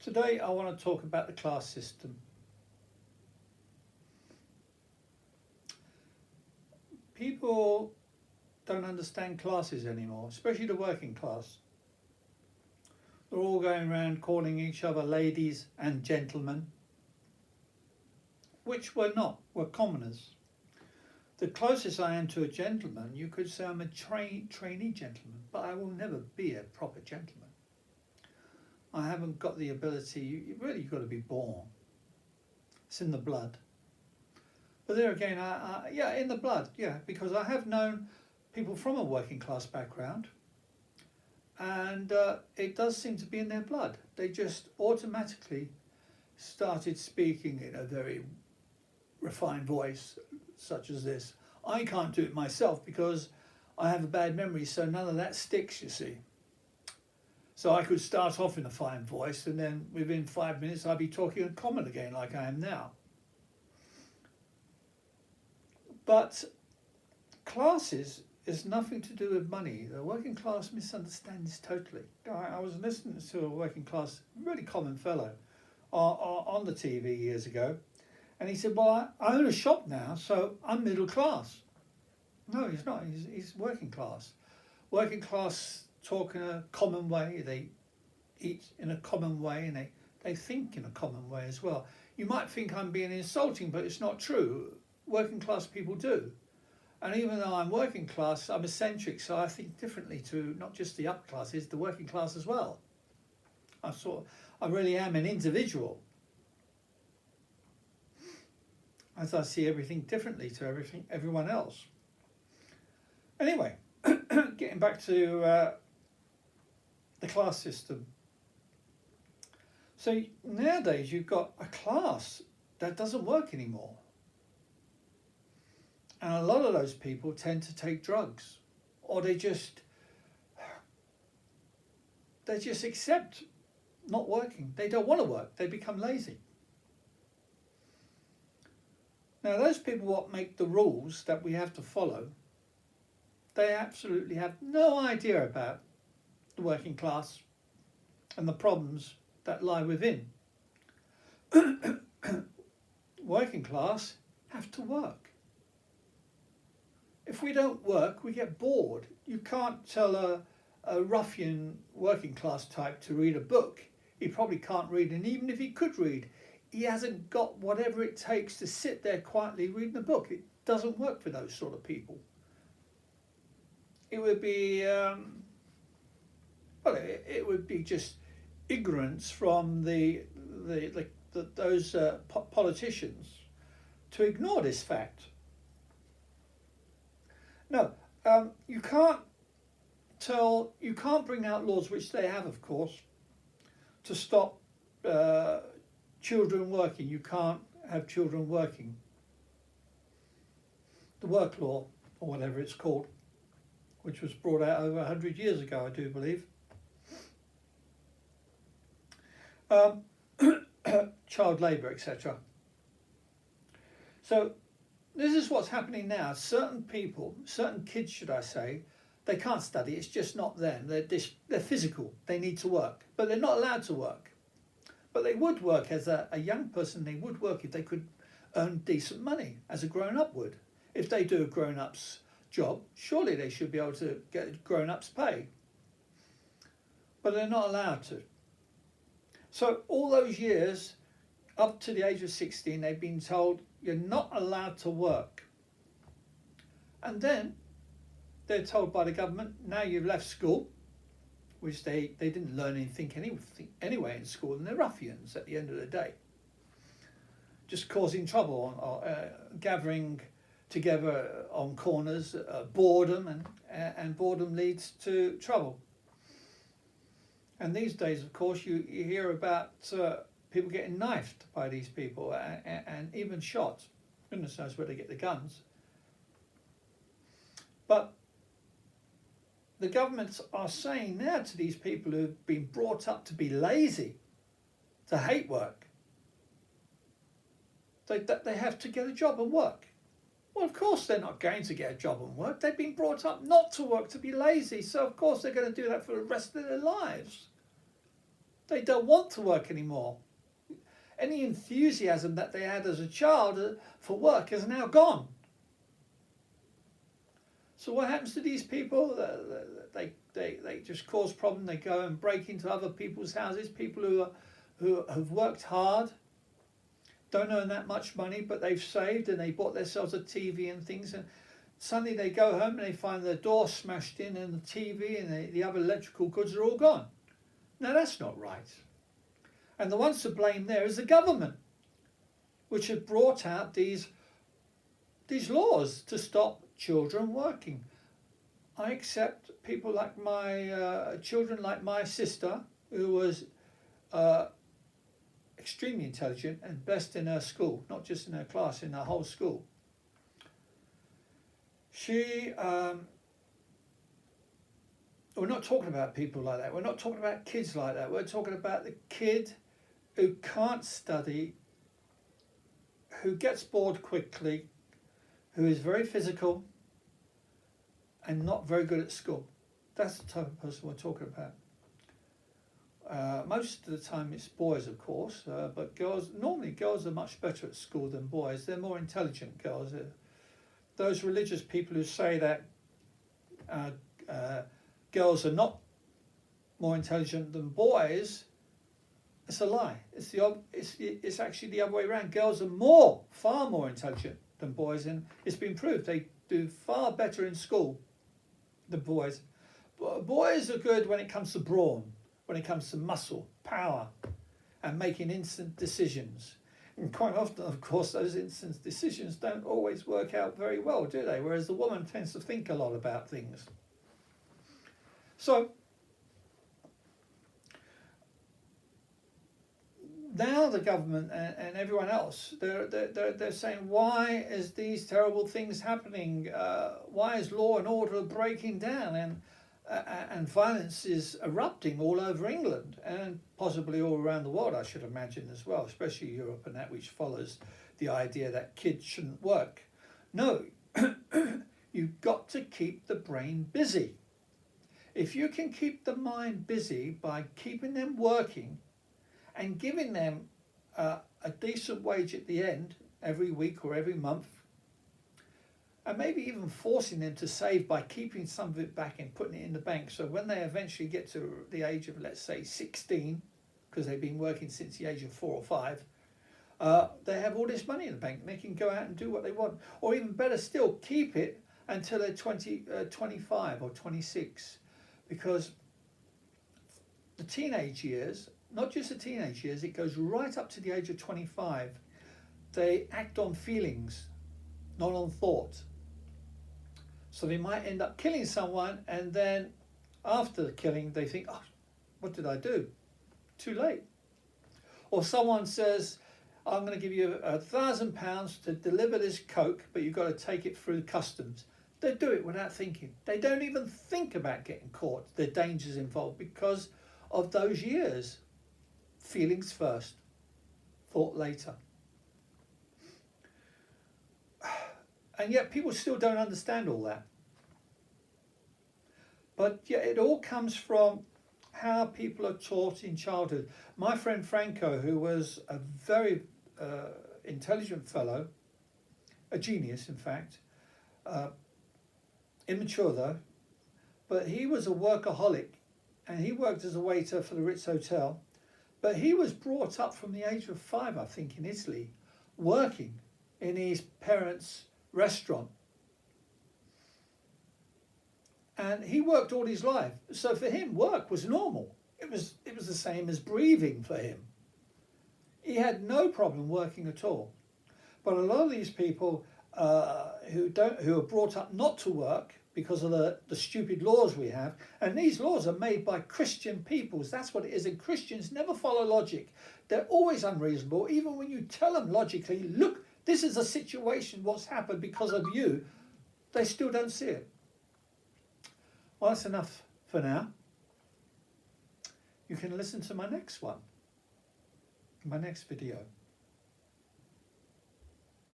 Today I want to talk about the class system. People don't understand classes anymore, especially the working class. They're all going around calling each other ladies and gentlemen, which we're not, we're commoners. The closest I am to a gentleman, you could say I'm a trainee gentleman, but I will never be a proper gentleman. I haven't got the ability, you've got to be born. It's in the blood. But there again, yeah, in the blood, yeah, because I have known people from a working class background, and it does seem to be in their blood. They just automatically started speaking in a very refined voice, such as this. I can't do it myself because I have a bad memory, so none of that sticks, you see. So I could start off in a fine voice, and then within 5 minutes I'd be talking in common again like I am now. But classes is nothing to do with money. The working class misunderstands totally. I was listening to a working class, really common fellow, on the TV years ago, and he said, well, I own a shop now, so I'm middle class. No, he's not. He's working class. Working class talk in a common way, they eat in a common way, and they think in a common way as well. You might think I'm being insulting, but it's not true. Working class people do. And even though I'm working class, I'm eccentric, so I think differently to not just the upper classes, the working class as well. I really am an individual, as I see everything differently to everyone else. Anyway, getting back to the class system. So nowadays you've got a class that doesn't work anymore. And a lot of those people tend to take drugs, or they just accept not working. They don't want to work. They become lazy. Now those people what make the rules that we have to follow, they absolutely have no idea about the working class and the problems that lie within. Working class have to work. If we don't work, we get bored. You can't tell a ruffian working class type to read a book. He probably can't read, and even if he could read, he hasn't got whatever it takes to sit there quietly reading a book. It doesn't work for those sort of people. It would be, it would be just ignorance from those politicians to ignore this fact. No, you can't bring out laws, which they have, of course, to stop children working. You can't have children working. The work law, or whatever it's called, which was brought out over 100 years ago, I do believe. Child labour, etc. So this is what's happening now. Certain people, certain kids should I say, they can't study, it's just not them. They're physical, they need to work, but they're not allowed to work. But they would work as a young person, they would work if they could earn decent money, as a grown-up would. If they do a grown-up's job, surely they should be able to get grown-up's pay. But they're not allowed to. So all those years, up to the age of 16, they've been told, you're not allowed to work. And then they're told by the government, now you've left school, which they didn't learn anything anyway in school, and they're ruffians at the end of the day. Just causing trouble, or gathering together on corners, boredom, and boredom leads to trouble. And these days, of course, you hear about people getting knifed by these people and even shot. Goodness knows where they get the guns. But the governments are saying now to these people who've been brought up to be lazy, to hate work, that they have to get a job and work. Well, of course they're not going to get a job and work. They've been brought up not to work, to be lazy. So of course they're going to do that for the rest of their lives. They don't want to work anymore. Any enthusiasm that they had as a child for work is now gone. So what happens to these people? They just cause problems. They go and break into other people's houses. People who have worked hard, don't earn that much money, but they've saved and they bought themselves a TV and things. And suddenly they go home and they find the door smashed in and the TV and the other electrical goods are all gone. Now that's not right. And the ones to blame there is the government, which have brought out these laws to stop children working. I accept people like my children, like my sister, who was extremely intelligent and best in her school, not just in her class, in her whole school. We're not talking about people like that. We're not talking about kids like that. We're talking about the kid who can't study, who gets bored quickly, who is very physical and not very good at school. That's the type of person we're talking about. Most of the time it's boys, of course, but normally girls are much better at school than boys. They're more intelligent girls. Those religious people who say that girls are not more intelligent than boys, it's a lie. It's actually the other way around. Girls are far more intelligent than boys, and it's been proved they do far better in school than boys. Boys are good when it comes to brawn, when it comes to muscle, power, and making instant decisions. And quite often, of course, those instant decisions don't always work out very well, do they? Whereas the woman tends to think a lot about things. So now the government and everyone else, they're saying, why is these terrible things happening? Why is law and order breaking down? And violence is erupting all over England and possibly all around the world, I should imagine as well, especially Europe and that, which follows the idea that kids shouldn't work. No, you've got to keep the brain busy. If you can keep the mind busy by keeping them working and giving them a decent wage at the end, every week or every month, and maybe even forcing them to save by keeping some of it back and putting it in the bank, so when they eventually get to the age of, let's say, 16, because they've been working since the age of 4 or 5, they have all this money in the bank and they can go out and do what they want. Or even better still, keep it until they're 25 or 26, because the teenage years, not just the teenage years, it goes right up to the age of 25. They act on feelings, not on thought. So they might end up killing someone, and then after the killing they think, oh, what did I do? Too late. Or someone says, I'm going to give you £1,000 to deliver this coke, but you've got to take it through customs. They do it without thinking. They don't even think about getting caught, the dangers involved, because of those years. Feelings first, thought later. And yet people still don't understand all that. But yeah, it all comes from how people are taught in childhood. My friend Franco, who was a very intelligent fellow, a genius in fact, immature though, but he was a workaholic and he worked as a waiter for the Ritz Hotel. But he was brought up from the age of 5, I think, in Italy, working in his parents' restaurant. And he worked all his life. So for him, work was normal. It was the same as breathing for him. He had no problem working at all. But a lot of these people who are brought up not to work because of the stupid laws we have, and these laws are made by Christian peoples. That's what it is. And Christians never follow logic. They're always unreasonable. Even when you tell them logically, look, this is a situation, what's happened because of you, they still don't see it. Well, that's enough for now. You can listen to my next one, my next video.